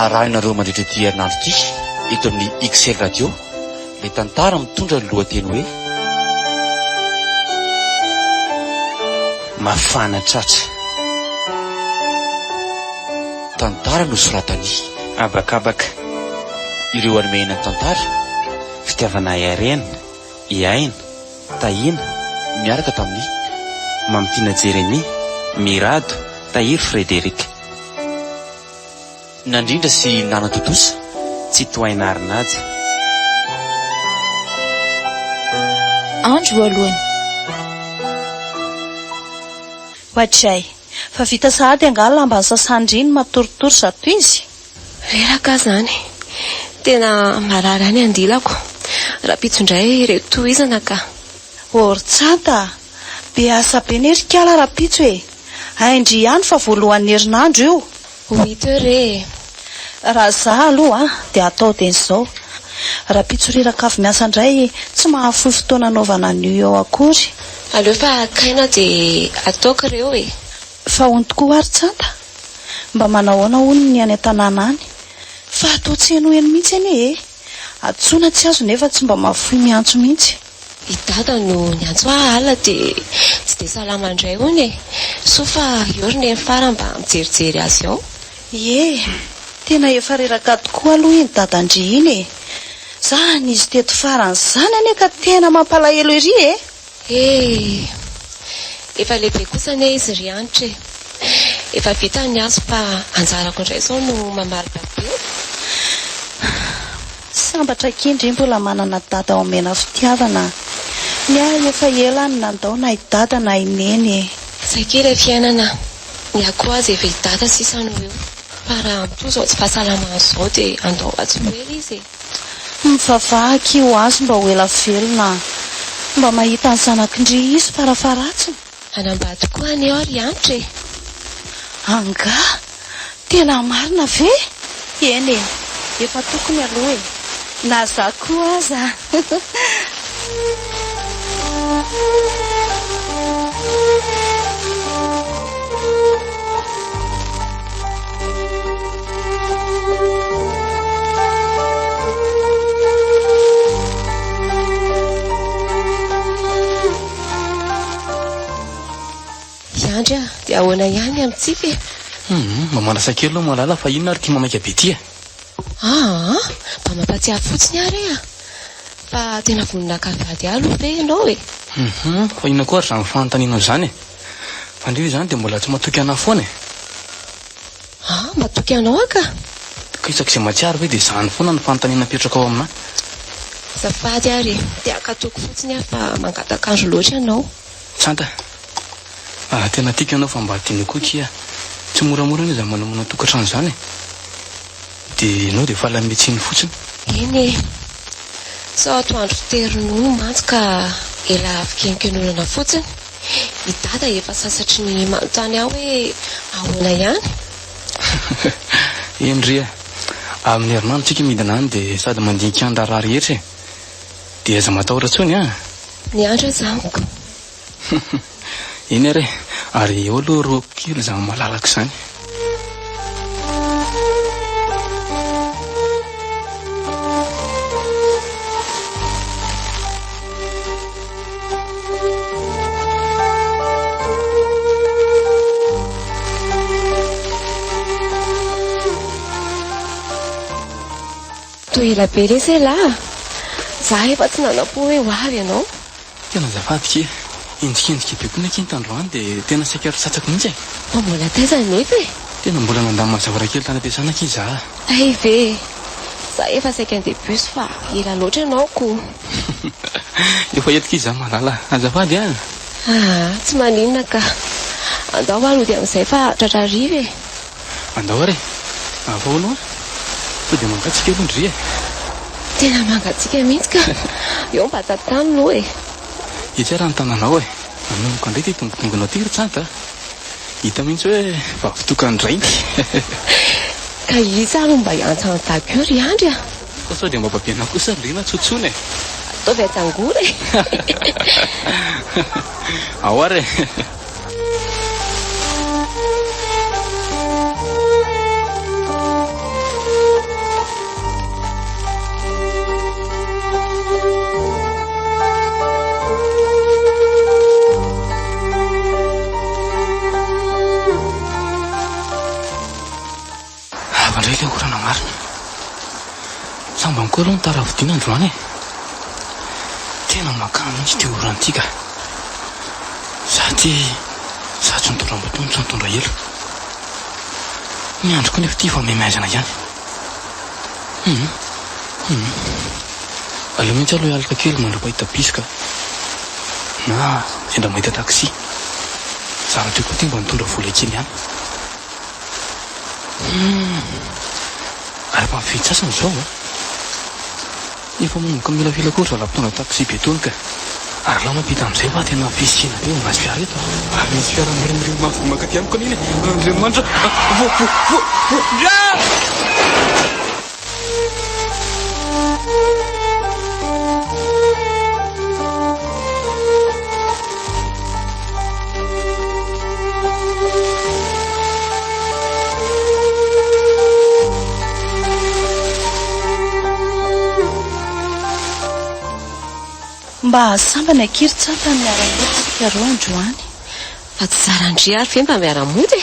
arahinareo mandritra ty herinandro ty eto amin'ny XL radio le tantara mitondra ny lohateny hoe mafana tratra. Tantara no soratany abakabaka ireo anomehana ny tantara fitiavana iarena iaina tahina miaraka tamin'ny Mamitiana Jeremy Mirado Tahiry Frederic nandrindra sy nana totosa tsy toaina arinaja andro alohany hoatray fa vita sahady angala lamba ny sasandriny matoritory zato izy reraka zany tena marary any andilako raha pitsondray reto izana ka oritsata be asa be nerikala raha pitso e aindry ihany fa voalohan'ny herinandro io 8 heures raha zaho aloha dia atao den'izao raha pitsoreraka avy miasa indray tsy mahafoy fotoana anaovana an'io eo akory aleo fa kaina dia ataoko ireo e fa hony tokoa aritsata mba manahoana hony ny any an-tanàna any fa atao tsy heno eny mihitsy eny e atsona tsy azo nefa tsy mba mahafoy miantso mihitsy idada no niantso ala dia tsy dia salama indray hony e so fa iorina eny farany mba mijerijery azy ao ie tena efa reraka tokoa aloha iny dadandry iny e zany izy teto farany zany ane ka tena mampalahelo ery e efa lehibe kosa ane izy ry anitra e efa vita ny azo fa anjarako indray zao no mamarika be sambatra kindry mbola manana dada ao mena fitiavana ny ahy efa elany nandao na idada na ineny saikely fiainana ny akoho azy efa idada sisano eo fa raha mito zao tsy fahasalamana zao dia andao atsy hoely izy mivavaky io azy mba ho ela velona mba mahita ny zanakindry izy farafaratsiny anambady koa any ao ry anitra e anga tena marina ve eny efa tokony aloha e na za koa aza iandry dia ahoana ihany amintsika e mamanasa kely aloha malala fa inona ary tia mamaika be tia mba mampatsiahy fotsiny ary fa tena voninakavady aloha ve ianao e fa inona koa ary zany fanontanianao zany e fa ndreo zany dia mbola tsy matoky ana foana e matoky anao aka ka isak'izay matsiary hoe dia zany foana ny fanontaniana petraka ao amina zafady ary dia akatoko fotsiny aho fa mangatakaandro loatra ianao tsanta tena tiako ianao fa mba tiany koa kia tsy moramora ny zany manamana tokatrano zany dia ianao dia fa lametsiny fotsiny eny sao atoandro terinono mantsy ka ela fikenikenonana fotsiny idada efa sasatry ny manontany aho hoe ahoana ihany endria amin'ny herinandro tsika midina any dia sady mandinika andra raha rehetra e dia aza matahotra tsony ny andro zaniko eny ary ary eo aloha ro kely zany malalaka izany toy ela be resy e lahy za efa tsy nanapo hoe ho avy ianao tena zafady ke endrikendrika be koa nakiny tandroany dia tena saika ry-tsatsako mihitsy e mbola taiza nefa e tena mbola nandamy mazavara kely tany ampiasana ky za ay ve za efa saika andebusy fa ela loatra ianaoko efa entika izy za malala azafady any tsy maninona ka andao aloha dia amin'izay fa tratrariva e andao ary avaonao to dia mangatsika alondry e tena mangatsika mihitsy ka eo mba tatano loha e itsy raha ny tananao e anomboka indray ty tombotongonao ty ry tsanta hita mihitsy hoe vavitokandrainty ka isa no mba hiantsana tahaka io ry andry fa sao dia mba babiana kosa rena tsotsony e ataovy atsangory e ao ary zavandray ilay orana marina samba koa aloha ny taravidina androany e tena makany mihitsy ty oran'tika sady tsy nitondra-mbatony tsy nitondra elo miandro koa nefa ty fa memaizana ihany aleo mihitsy aloha hialaka kely mandra-pahita bisika na sendra mahita taxi zara teo koa ty mba mitondra vola kely ihany ary mba mifidy sasany zao efa monomboka milafila koa raha mpitondra taxi be tony ka ary laha mampita amin'izay fa tena pisina be mazy fiara eto misy fiara miremire makaty ihany koa niny andriamanitra mba hasambany akiry tsapa ny miara-motsika ro androany fa tsy zarandry ary ve mba miara-mody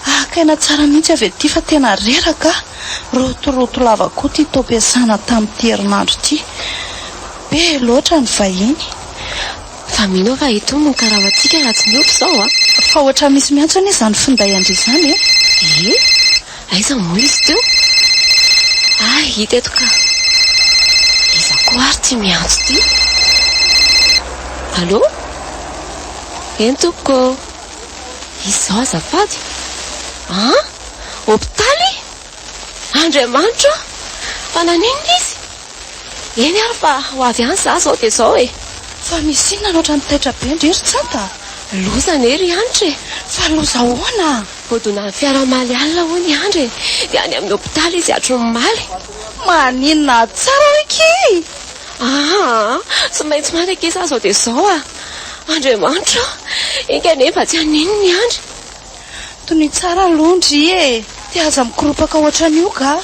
e akaina tsara mihitsy avy aty fa tena reraka rotoroto lava koa ty to-piasana tamin'ity herinandro ity be loatra ny vahiny fa mino fa ito no karahatsika raha tsy miopy zao a fa ohatra misy miantso anie izany finday andry izany e aiza moa izy teo hita eto ka iza koa ary ty miantso ty allo eny tompoko izy zao azafady hôpitaly andriamanitra fa naninona izy eny ary fa ho avy any za zao dia zao e fa misy inona loatra ny taitra be ndrery tsata lozana ery andro e fa loza hoana vodona ny fiaramaly alina ho ny andro e dia any amin'ny hôpitaly izy atro ny maly maninona tsara oky tsy maintsy mandraka iza zao dia zao andriamanitra inga nefa tsy hanino ny andry toy ny tsara londry e dia aza mikoropaka ohatra an'io ka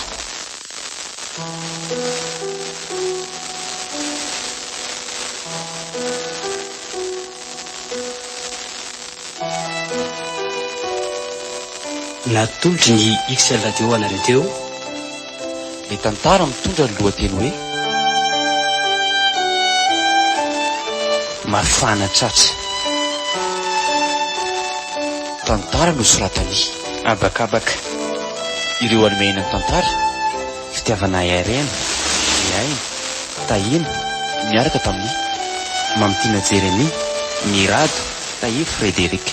natolotry ny XL radio anareo teo le tantara mitondra ny lohateny hoe mafana tratra tantara no soratany abakabaka ireo anomena ny tantara fitiavana iarena iaina tahina miaraka tamin'ny mamitiana jeremy mirado tahir frédéric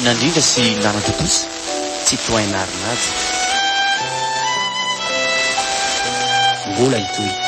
nandrindra sy nanatotosy tsy toainarinazy mbola itoy